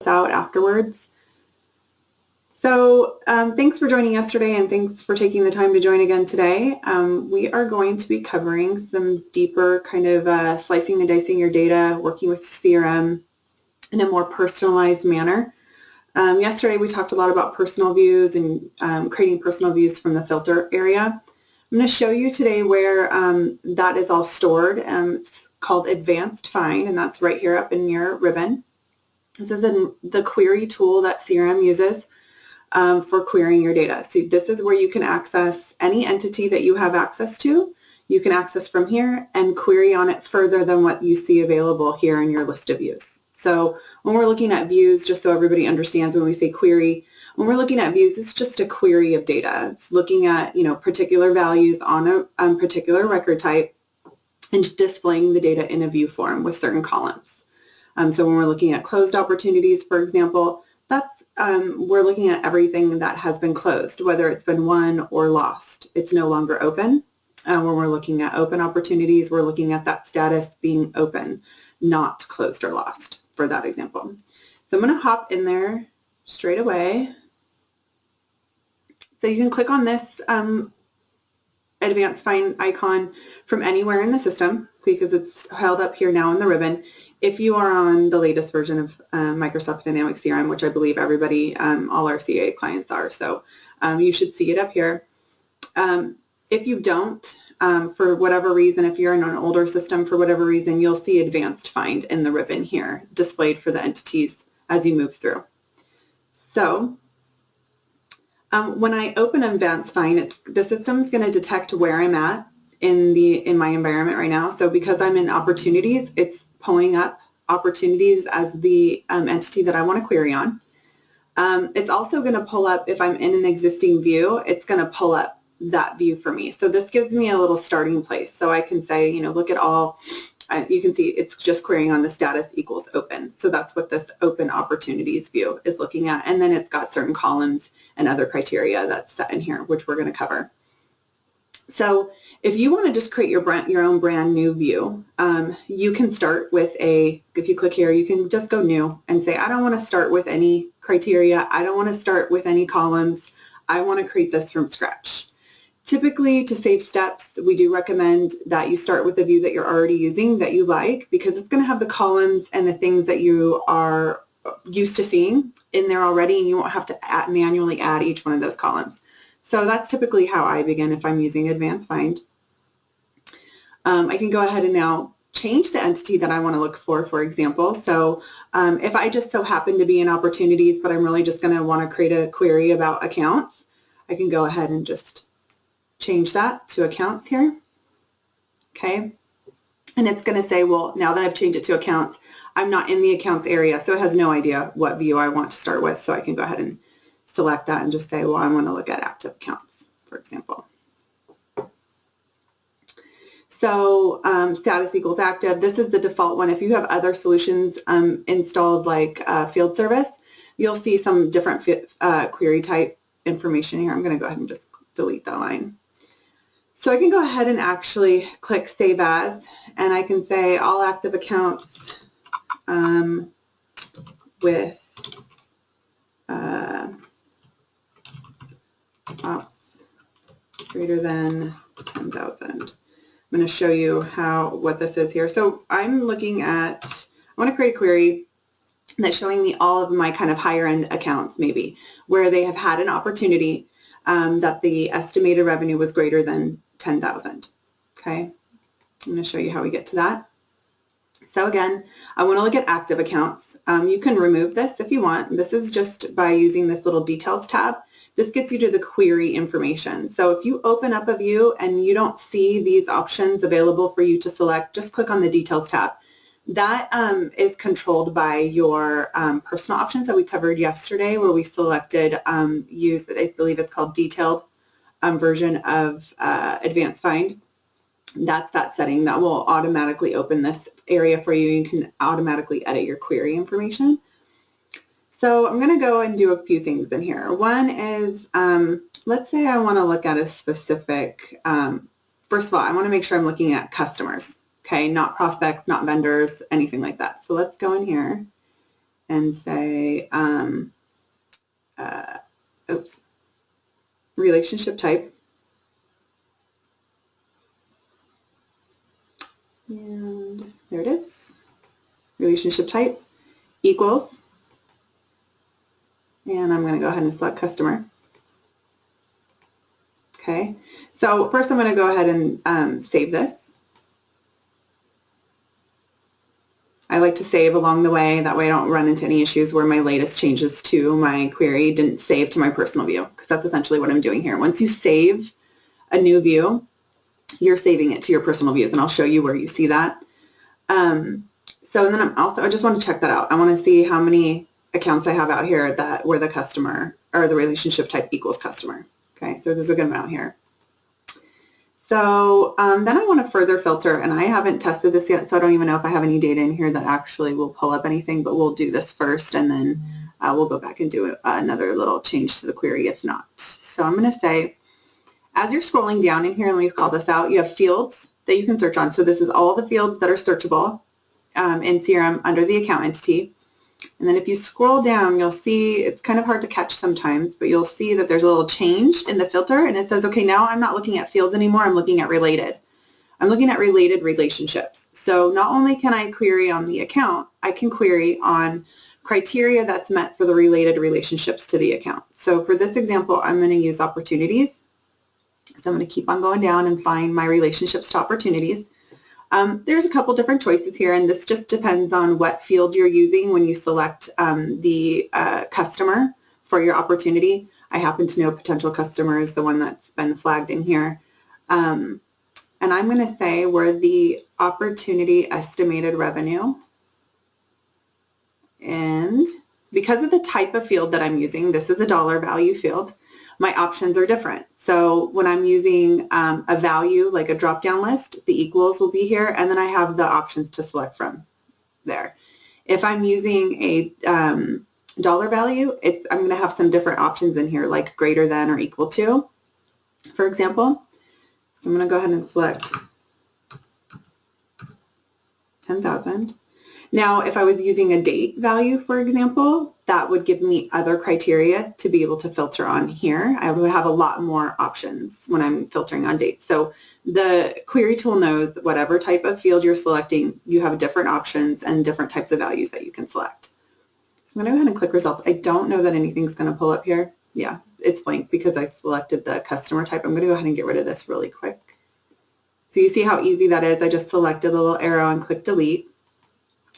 out afterwards. So thanks for joining yesterday and thanks for taking the time to join again today. We are going to be covering some deeper kind of slicing and dicing your data, working with CRM in a more personalized manner. Yesterday we talked a lot about personal views and creating personal views from the filter area. I'm going to show you today where that is all stored. It's called Advanced Find, and that's right here up in your ribbon. This is the query tool that CRM uses for querying your data. So this is where you can access any entity that you have access to. You can access from here and query on it further than what you see available here in your list of views. So when we're looking at views, just so everybody understands when we say query, when we're looking at views, it's just a query of data. It's looking at, particular values on a particular record type and displaying the data in a view form with certain columns. So when we're looking at closed opportunities, for example, that's we're looking at everything that has been closed, whether it's been won or lost. It's no longer open. When we're looking at open opportunities, we're looking at that status being open, not closed or lost, for that example. So I'm going to hop in there straight away. So you can click on this Advanced Find icon from anywhere in the system because it's held up here now in the ribbon. If you are on the latest version of Microsoft Dynamics CRM, which I believe everybody, all our CA clients are, so you should see it up here. If you don't, for whatever reason, if you're in an older system, for whatever reason, you'll see Advanced Find in the ribbon here, displayed for the entities as you move through. So when I open Advanced Find, the system's going to detect where I'm at in my environment right now. So because I'm in opportunities, it's pulling up opportunities as the entity that I want to query on. It's also going to pull up, if I'm in an existing view, it's going to pull up that view for me. So this gives me a little starting place. So I can say, look at all, you can see it's just querying on the status equals open. So that's what this open opportunities view is looking at. And then it's got certain columns and other criteria that's set in here, which we're going to cover. So if you want to just create your own brand new view, you can start with if you click here, you can just go new and say, I don't want to start with any criteria. I don't want to start with any columns. I want to create this from scratch. Typically, to save steps, we do recommend that you start with the view that you're already using that you like, because it's going to have the columns and the things that you are used to seeing in there already, and you won't have to manually add each one of those columns. So that's typically how I begin if I'm using Advanced Find. I can go ahead and now change the entity that I want to look for example. So if I just so happen to be in opportunities, but I'm really just going to want to create a query about accounts, I can go ahead and just change that to accounts here. Okay. And it's going to say, well, now that I've changed it to accounts, I'm not in the accounts area, so it has no idea what view I want to start with. So I can go ahead and select that and just say, well, I want to look at active accounts, for example. So status equals active. This is the default one. If you have other solutions installed like field service, you'll see some different query type information here. I'm going to go ahead and just delete that line. So I can go ahead and actually click Save As, and I can say all active accounts with ops greater than 10,000. I'm going to show you what this is here. So I'm looking at, I want to create a query that's showing me all of my kind of higher end accounts, maybe, where they have had an opportunity that the estimated revenue was greater than 10,000. Okay, I'm going to show you how we get to that. So again, I want to look at active accounts. You can remove this if you want. This is just by using this little details tab. This gets you to the query information. So if you open up a view and you don't see these options available for you to select, just click on the details tab. That is controlled by your personal options that we covered yesterday, where we selected use, I believe it's called detailed version of Advanced Find. That's that setting that will automatically open this area for you. You can automatically edit your query information. So I'm going to go and do a few things in here. One is, let's say I want to look at a specific, first of all, I want to make sure I'm looking at customers, okay, not prospects, not vendors, anything like that. So let's go in here and say, relationship type. And there it is. Relationship type equals, and I'm going to go ahead and select customer. Okay, so first I'm going to go ahead and save this. I like to save along the way, that way I don't run into any issues where my latest changes to my query didn't save to my personal view, because that's essentially what I'm doing here. Once you save a new view, you're saving it to your personal views, and I'll show you where you see that. So and then I just want to check that out. I want to see how many accounts I have out here that where the customer or the relationship type equals customer. Okay, so there's a good amount here. So then I want to further filter, and I haven't tested this yet, so I don't even know if I have any data in here that actually will pull up anything, but we'll do this first, and then we'll go back and do another little change to the query if not. So I'm going to say, as you're scrolling down in here, let me call this out, you have fields that you can search on. So this is all the fields that are searchable in CRM under the account entity. And then if you scroll down, you'll see, it's kind of hard to catch sometimes, but you'll see that there's a little change in the filter, and it says, okay, now I'm not looking at fields anymore, I'm looking at related. I'm looking at related relationships. So not only can I query on the account, I can query on criteria that's met for the related relationships to the account. So for this example, I'm going to use opportunities. So I'm going to keep on going down and find my relationships to opportunities. There's a couple different choices here, and this just depends on what field you're using when you select the customer for your opportunity. I happen to know potential customer is the one that's been flagged in here. And I'm going to say where the opportunity estimated revenue, and because of the type of field that I'm using, this is a dollar value field, my options are different. So when I'm using a value, like a drop-down list, the equals will be here, and then I have the options to select from there. If I'm using a dollar value, I'm going to have some different options in here, like greater than or equal to, for example. So I'm going to go ahead and select 10,000. Now, if I was using a date value, for example, that would give me other criteria to be able to filter on here. I would have a lot more options when I'm filtering on dates. So the query tool knows that whatever type of field you're selecting, you have different options and different types of values that you can select. So I'm going to go ahead and click results. I don't know that anything's going to pull up here. Yeah, it's blank because I selected the customer type. I'm going to go ahead and get rid of this really quick. So you see how easy that is. I just selected the little arrow and click delete.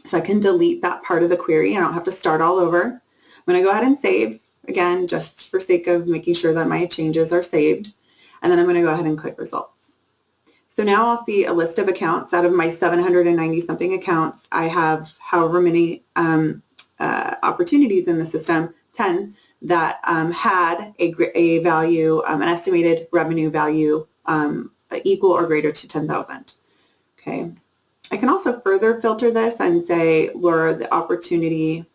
So I can delete that part of the query. I don't have to start all over. I'm going to go ahead and save, again, just for sake of making sure that my changes are saved. And then I'm going to go ahead and click results. So now I'll see a list of accounts. Out of my 790 something accounts, I have however many opportunities in the system, 10, that had a value, an estimated revenue value equal or greater to 10,000. Okay. I can also further filter this and say where the opportunity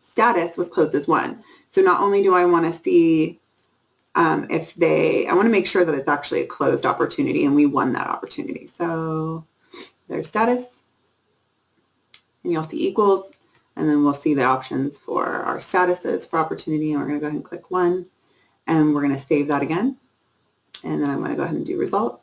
status was closed as 1. So not only do I want to see I want to make sure that it's actually a closed opportunity and we won that opportunity. So there's status, and you'll see equals, and then we'll see the options for our statuses for opportunity, and we're going to go ahead and click 1, and we're going to save that again, and then I'm going to go ahead and do results.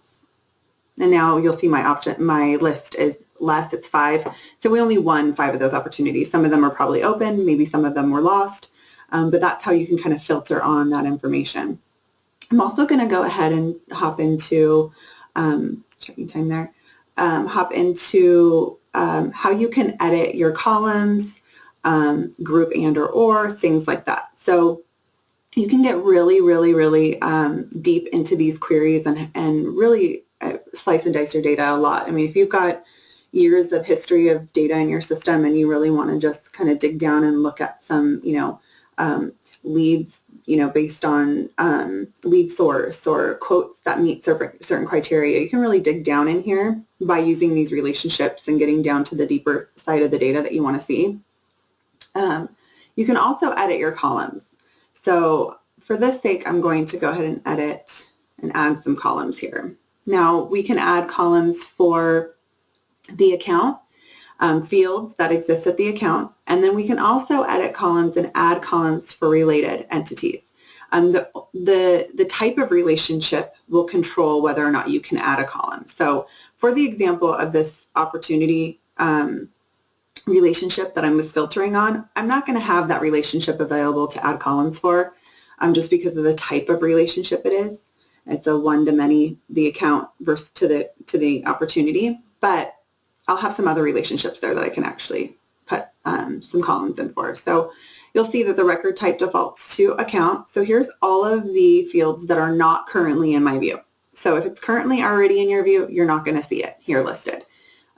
And now you'll see my list is less, it's 5. So we only won 5 of those opportunities. Some of them are probably open, maybe some of them were lost, but that's how you can kind of filter on that information. I'm also going to go ahead and hop into, checking time there, hop into how you can edit your columns, group and or things like that. So you can get really, really, really deep into these queries and really slice and dice your data a lot. I mean, if you've got years of history of data in your system and you really want to just kind of dig down and look at some, leads, based on lead source or quotes that meet certain criteria, you can really dig down in here by using these relationships and getting down to the deeper side of the data that you want to see. You can also edit your columns. So for this sake, I'm going to go ahead and edit and add some columns here. Now we can add columns for the account. fields that exist at the account, and then we can also edit columns and add columns for related entities. The type of relationship will control whether or not you can add a column. So for the example of this opportunity relationship that I was filtering on, I'm not going to have that relationship available to add columns for, just because of the type of relationship it is. It's a one-to-many, the account versus to the opportunity, but I'll have some other relationships there that I can actually put some columns in for. So you'll see that the record type defaults to account. So here's all of the fields that are not currently in my view. So if it's currently already in your view, you're not going to see it here listed.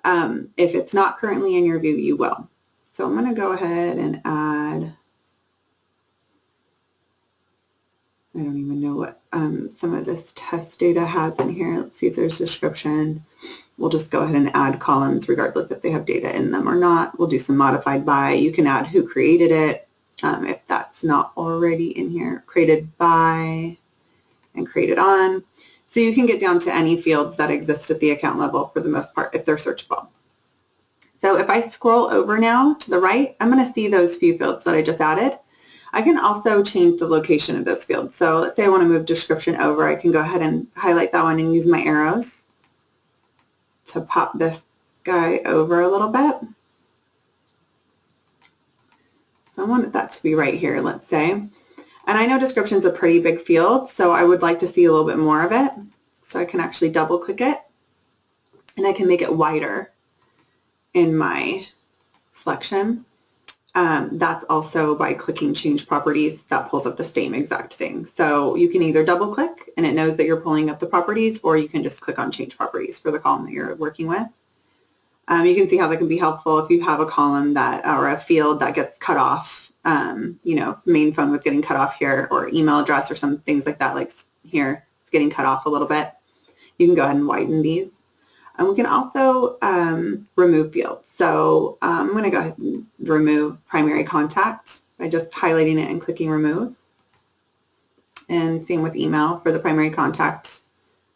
If it's not currently in your view, you will. So I'm going to go ahead and add, I don't even know what some of this test data has in here. Let's see if there's description. We'll just go ahead and add columns regardless if they have data in them or not. We'll do some modified by. You can add who created it if that's not already in here. Created by and created on. So you can get down to any fields that exist at the account level for the most part if they're searchable. So if I scroll over now to the right, I'm going to see those few fields that I just added. I can also change the location of those fields. So let's say I want to move description over. I can go ahead and highlight that one and use my arrows to pop this guy over a little bit. So I want that to be right here, let's say. And I know description is a pretty big field, so I would like to see a little bit more of it. So I can actually double click it and I can make it wider in my selection. That's also by clicking change properties, that pulls up the same exact thing. So you can either double click and it knows that you're pulling up the properties, or you can just click on change properties for the column that you're working with. You can see how that can be helpful if you have a column that, or a field that gets cut off, you know, main phone was getting cut off here, or email address or some things like that, like here, it's getting cut off a little bit. You can go ahead and widen these. And we can also remove fields. So I'm going to go ahead and remove primary contact by just highlighting it and clicking remove. And same with email for the primary contact.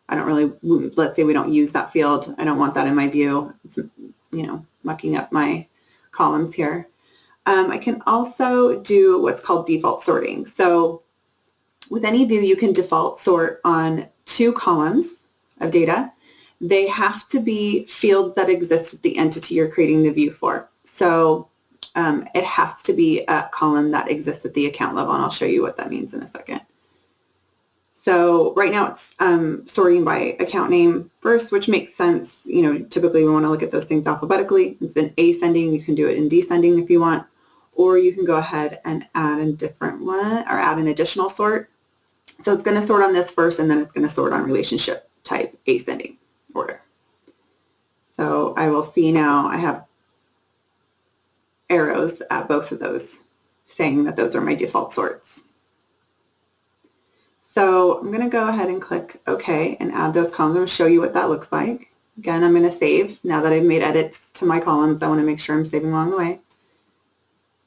I don't really, let's say we don't use that field. I don't want that in my view. It's, you know, mucking up my columns here. I can also do what's called default sorting. So with any view, you can default sort on 2 columns of data. They have to be fields that exist at the entity you're creating the view for. So it has to be a column that exists at the account level, and I'll show you what that means in a second. So right now it's sorting by account name first, which makes sense. You know, typically we want to look at those things alphabetically. It's in ascending. You can do it in descending if you want, or you can go ahead and add a different one or add an additional sort. So it's going to sort on this first, and then it's going to sort on relationship type ascending order. So I will see now I have arrows at both of those saying that those are my default sorts. So I'm going to go ahead and click OK and add those columns. I'm going to show you what that looks like. Again, I'm going to save. Now that I've made edits to my columns, I want to make sure I'm saving along the way.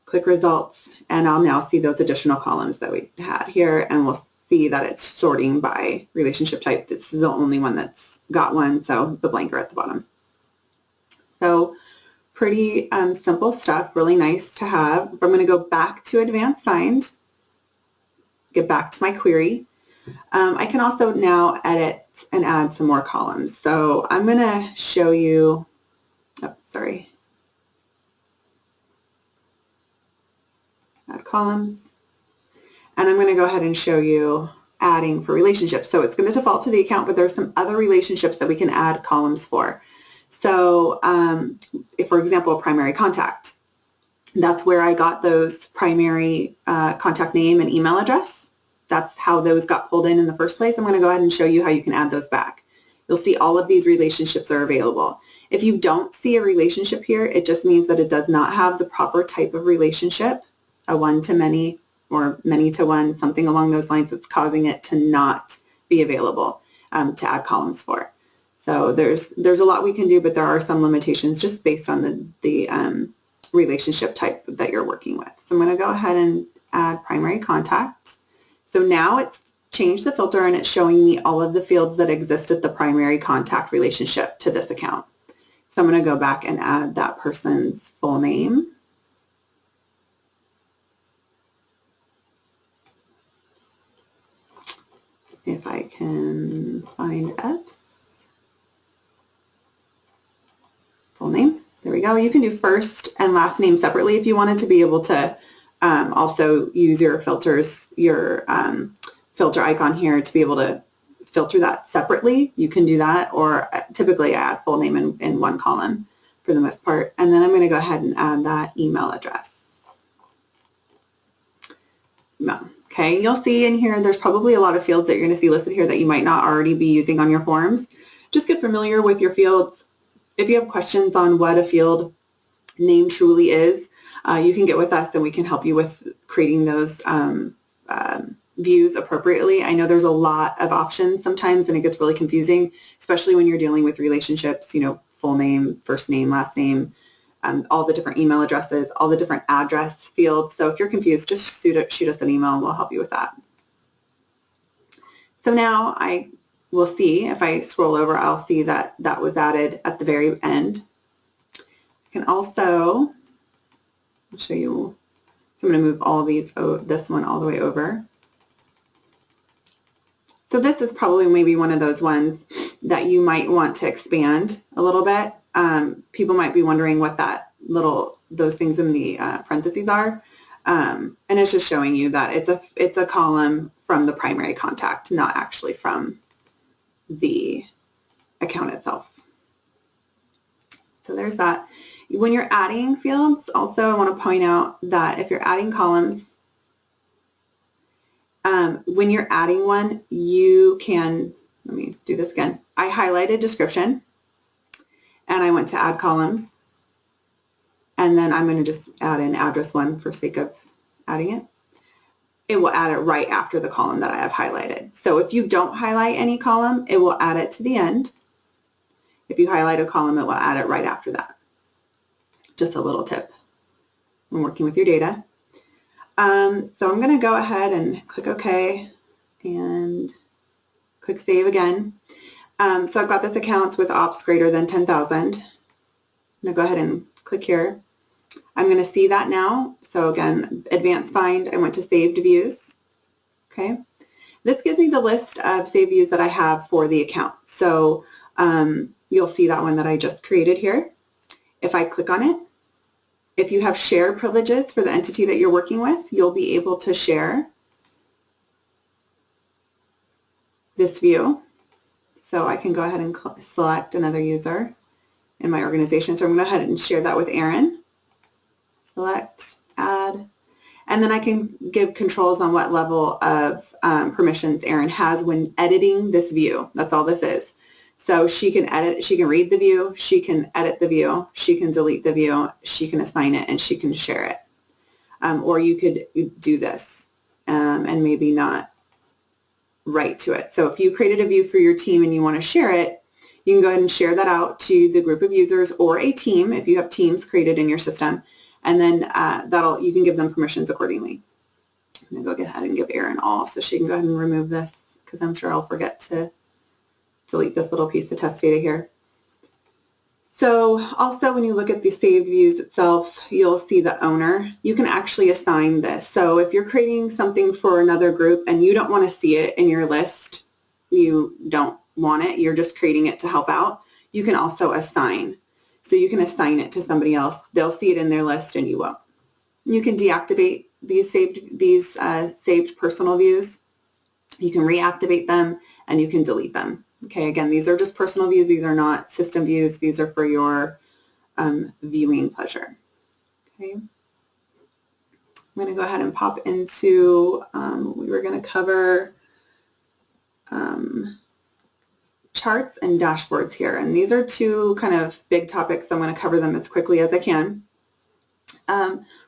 Click results, and I'll now see those additional columns that we had here, and we'll see that it's sorting by relationship type. This is the only one that's got one, so the blank are at the bottom. So pretty simple stuff, really nice to have. If I'm going to go back to advanced find, get back to my query, I can also now edit and add some more columns. So I'm going to show you, oh, sorry, add columns, and I'm going to go ahead and show you adding for relationships. So it's going to default to the account, but there's some other relationships that we can add columns for. So if, for example, a primary contact, that's where I got those primary contact name and email address. That's how those got pulled in the first place. I'm going to go ahead and show you how you can add those back. You'll see all of these relationships are available. If you don't see a relationship here, it just means that it does not have the proper type of relationship, a one-to-many or many-to-one, something along those lines that's causing it to not be available to add columns for. So there's a lot we can do, but there are some limitations just based on the relationship type that you're working with. So I'm going to go ahead and add primary contact. So now it's changed the filter and it's showing me all of the fields that exist at the primary contact relationship to this account. So I'm going to go back and add that person's full name. If I can find F's full name. There we go. You can do first and last name separately if you wanted to be able to also use your filters, your filter icon here to be able to filter that separately. You can do that, or typically I add full name in one column for the most part. And then I'm going to go ahead and add that email address. Okay, you'll see in here there's probably a lot of fields that you're going to see listed here that you might not already be using on your forms. Just get familiar with your fields. If you have questions on what a field name truly is, you can get with us and we can help you with creating those views appropriately. I know there's a lot of options sometimes and it gets really confusing, especially when you're dealing with relationships, you know, full name, first name, last name, all the different email addresses, all the different address fields. So if you're confused, just shoot us an email and we'll help you with that. So now I will see, if I scroll over, I'll see that that was added at the very end. I can also show you, so I'm going to move all these, this one all the way over. So this is probably maybe one of those ones that you might want to expand a little bit. People might be wondering what that those things in the parentheses are. And it's just showing you that it's a column from the primary contact, not actually from the account itself. So there's that. When you're adding fields, also I want to point out that if you're adding columns, when you're adding one, you can, let me do this again. I highlighted description and I went to add columns. And then I'm going to just add in address one for sake of adding it. It will add it right after the column that I have highlighted. So if you don't highlight any column, it will add it to the end. If you highlight a column, it will add it right after that. Just a little tip when working with your data. So I'm going to go ahead and click OK and click Save again. So I've got this accounts with ops greater than 10,000. I'm going to go ahead and click here. I'm going to see that now. So again, advanced find, I went to saved views. Okay. This gives me the list of saved views that I have for the account. So you'll see that one that I just created here. If I click on it, if you have share privileges for the entity that you're working with, you'll be able to share this view. So I can go ahead and select another user in my organization. So I'm going to go ahead and share that with Aaron. Select, add, and then I can give controls on what level of permissions Aaron has when editing this view. That's all this is. So she can edit, she can read the view, she can edit the view, she can delete the view, she can assign it, and she can share it. Or you could do this and maybe not write to it. So if you created a view for your team and you want to share it, you can go ahead and share that out to the group of users or a team if you have teams created in your system. And then you can give them permissions accordingly. I'm going to go ahead and give Erin all so she can go ahead and remove this because I'm sure I'll forget to delete this little piece of test data here. So also when you look at the saved views itself, you'll see the owner. You can actually assign this. So if you're creating something for another group and you don't want to see it in your list, you don't want it, you're just creating it to help out, you can also assign. So you can assign it to somebody else. They'll see it in their list and you won't. You can deactivate these saved personal views. You can reactivate them and you can delete them. Okay, again, these are just personal views. These are not system views. These are for your viewing pleasure. Okay. I'm going to go ahead and pop into, we were going to cover charts and dashboards here. And these are two kind of big topics. I'm going to cover them as quickly as I can.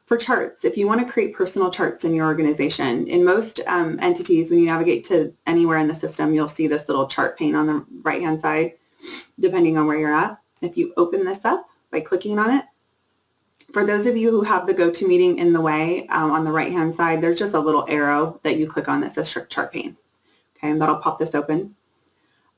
For charts, if you want to create personal charts in your organization, in most entities, when you navigate to anywhere in the system, you'll see this little chart pane on the right-hand side, depending on where you're at. If you open this up by clicking on it, for those of you who have the GoToMeeting in the way, on the right-hand side, there's just a little arrow that you click on that says chart pane. Okay, and that'll pop this open.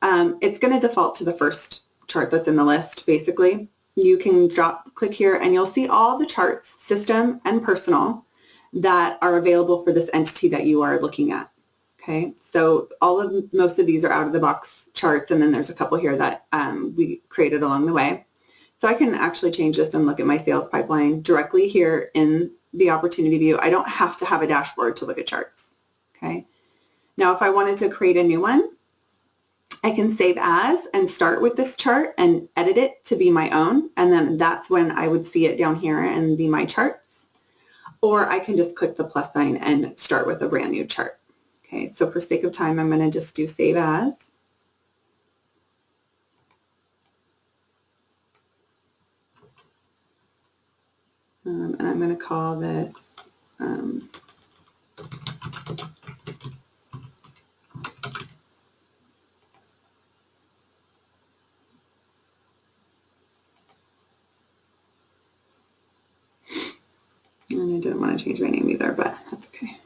It's going to default to the first chart that's in the list, basically. you can click here and you'll see all the charts, system and personal, that are available for this entity that you are looking at. Okay, so most of these are out of the box charts, and then there's a couple here that we created along the way. So I can actually change this and look at my sales pipeline directly here in the opportunity view. I don't have to have a dashboard to look at charts. Okay, now if I wanted to create a new one, I can save as and start with this chart and edit it to be my own, and then that's when I would see it down here in the My Charts. Or I can just click the plus sign and start with a brand new chart. Okay, so for sake of time, I'm going to just do save as. And I'm going to call this and I didn't want to change my name either, but that's okay.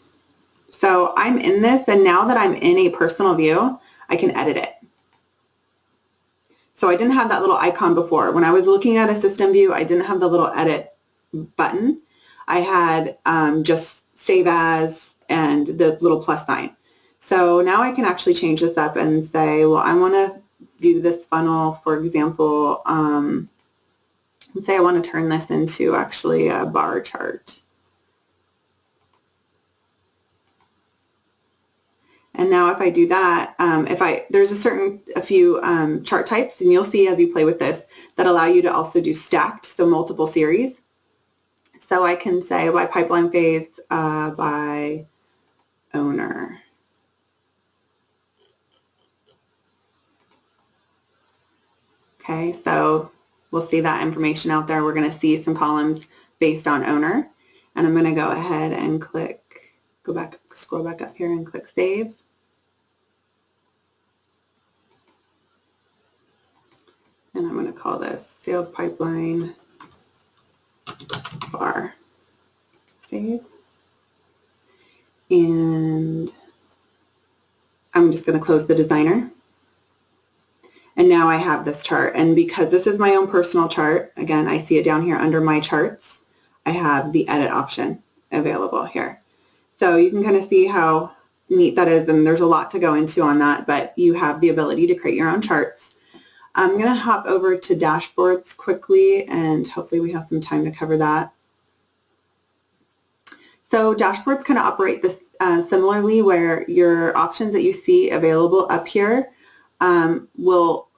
So I'm in this, and now that I'm in a personal view, I can edit it. So I didn't have that little icon before. When I was looking at a system view, I didn't have the little edit button. I had just save as and the little plus sign. So now I can actually change this up and say, well, I want to view this funnel, for example, let's say I want to turn this into actually a bar chart. And now if I do that, there's a few chart types, and you'll see as you play with this, that allow you to also do stacked, so multiple series. So I can say by pipeline phase, by owner. Okay, so we'll see that information out there. We're going to see some columns based on owner. And I'm going to go ahead and scroll back up here and click save. And I'm going to call this sales pipeline bar. Save. And I'm just going to close the designer. And now I have this chart. And because this is my own personal chart, again, I see it down here under My Charts, I have the edit option available here. So you can kind of see how neat that is. And there's a lot to go into on that, but you have the ability to create your own charts. I'm going to hop over to dashboards quickly, and hopefully we have some time to cover that. So dashboards kind of operate this similarly, where your options that you see available up here will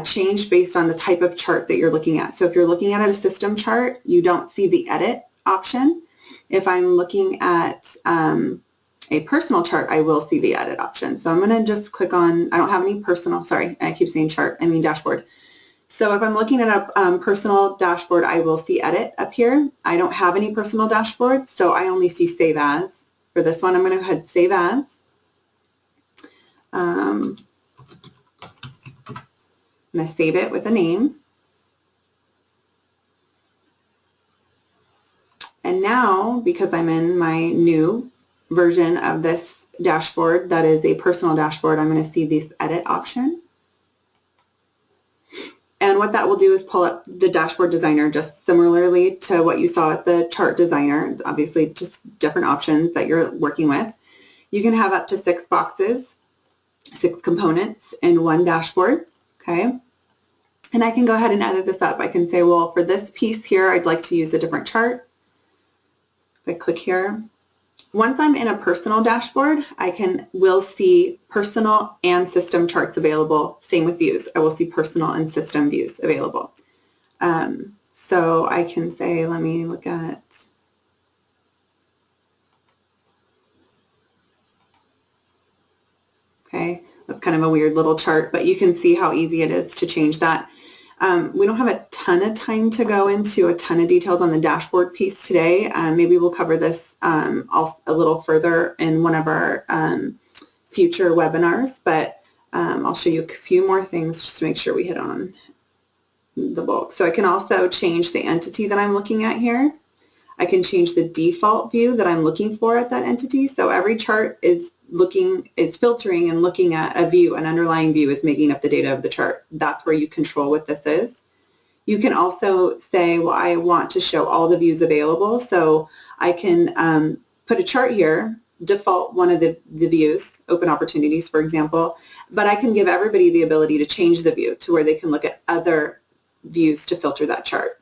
change based on the type of chart that you're looking at. So if you're looking at a system chart, you don't see the edit option. If I'm looking at a personal chart, I will see the edit option. So I'm going to just click on, I don't have any personal, sorry, I keep saying chart, I mean dashboard. So if I'm looking at a personal dashboard, I will see edit up here. I don't have any personal dashboard, so I only see save as. For this one, I'm going to go ahead and save as. I'm going to save it with a name. And now, because I'm in my new version of this dashboard that is a personal dashboard, I'm going to see this edit option. And what that will do is pull up the dashboard designer just similarly to what you saw at the chart designer, obviously just different options that you're working with. You can have up to 6 boxes, 6 components in one dashboard, okay? And I can go ahead and edit this up. I can say, well, for this piece here, I'd like to use a different chart. If I click here, once I'm in a personal dashboard, I will see personal and system charts available. Same with views. I will see personal and system views available. So I can say, let me look at, okay, that's kind of a weird little chart, but you can see how easy it is to change that. We don't have a ton of time to go into a ton of details on the dashboard piece today. Maybe we'll cover this a little further in one of our future webinars, but I'll show you a few more things just to make sure we hit on the bulk. So I can also change the entity that I'm looking at here. I can change the default view that I'm looking for at that entity. So every chart is filtering and looking at a view, an underlying view is making up the data of the chart. That's where you control what this is. You can also say, well, I want to show all the views available, so I can put a chart here, default one of the views, open opportunities, for example, but I can give everybody the ability to change the view to where they can look at other views to filter that chart.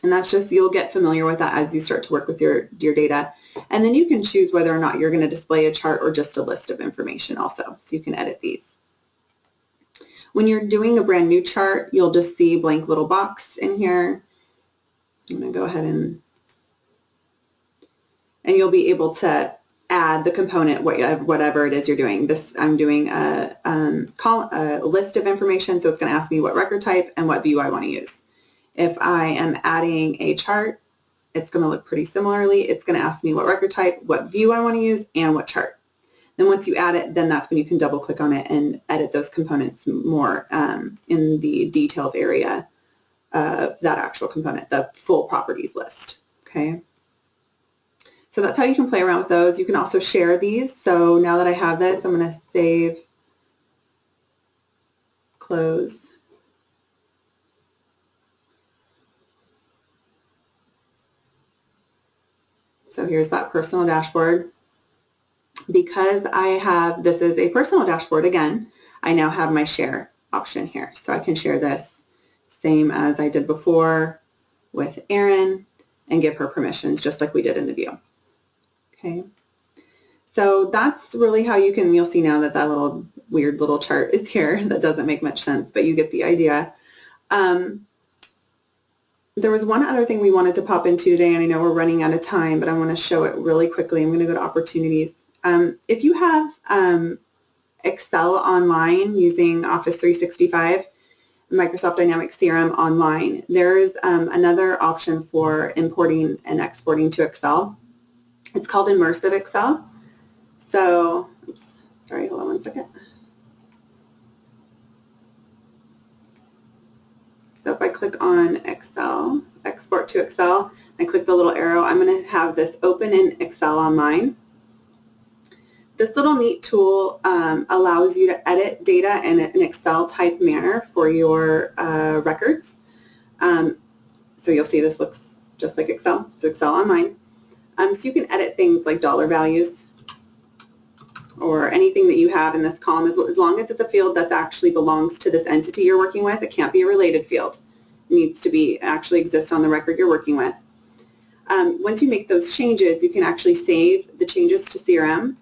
And that's just, you'll get familiar with that as you start to work with your data. And then you can choose whether or not you're going to display a chart or just a list of information also, so you can edit these. When you're doing a brand new chart, you'll just see a blank little box in here. I'm going to go ahead and you'll be able to add the component, whatever it is you're doing. This, I'm doing a list of information, so it's going to ask me what record type and what view I want to use. If I am adding a chart, it's going to look pretty similarly. It's going to ask me what record type, what view I want to use, and what chart. Then once you add it, then that's when you can double click on it and edit those components more in the details area of that actual component, the full properties list. Okay. So that's how you can play around with those. You can also share these. So now that I have this, I'm going to save, close. So here's that personal dashboard. Because I have, this is a personal dashboard again, I now have my share option here. So I can share this same as I did before with Erin and give her permissions just like we did in the view. Okay. So that's really how you can, you'll see now that that little weird little chart is here. That doesn't make much sense, but you get the idea. There was one other thing we wanted to pop into today, and I know we're running out of time, but I want to show it really quickly. I'm going to go to opportunities. If you have Excel online using Office 365, Microsoft Dynamics CRM online, there's another option for importing and exporting to Excel. It's called Immersive Excel. So, oops, sorry, hold on one second. So if I click on Excel, export to Excel, and click the little arrow, I'm going to have this open in Excel online. This little neat tool allows you to edit data in an Excel type manner for your records. So you'll see this looks just like Excel. It's Excel online. So you can edit things like dollar values or anything that you have in this column, as long as it's a field that actually belongs to this entity you're working with. It can't be a related field. It needs to be actually exist on the record you're working with. Once you make those changes, you can actually save the changes to CRM.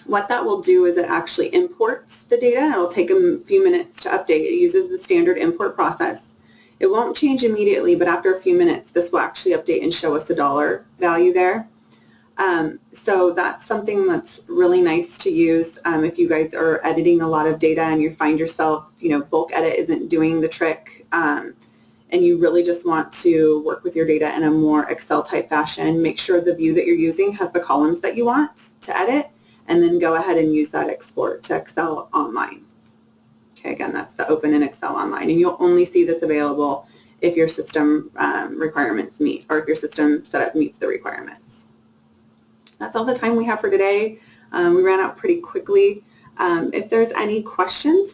What that will do is it actually imports the data. It'll take a few minutes to update. It uses the standard import process. It won't change immediately, but after a few minutes, this will actually update and show us the dollar value there. So that's something that's really nice to use if you guys are editing a lot of data and you find yourself, bulk edit isn't doing the trick, and you really just want to work with your data in a more Excel type fashion. Make sure the view that you're using has the columns that you want to edit, and then go ahead and use that export to Excel online. Okay, again, that's the open in Excel online, and you'll only see this available if your system requirements meet, or if your system setup meets the requirements. That's all the time we have for today. We ran out pretty quickly. If there's any questions,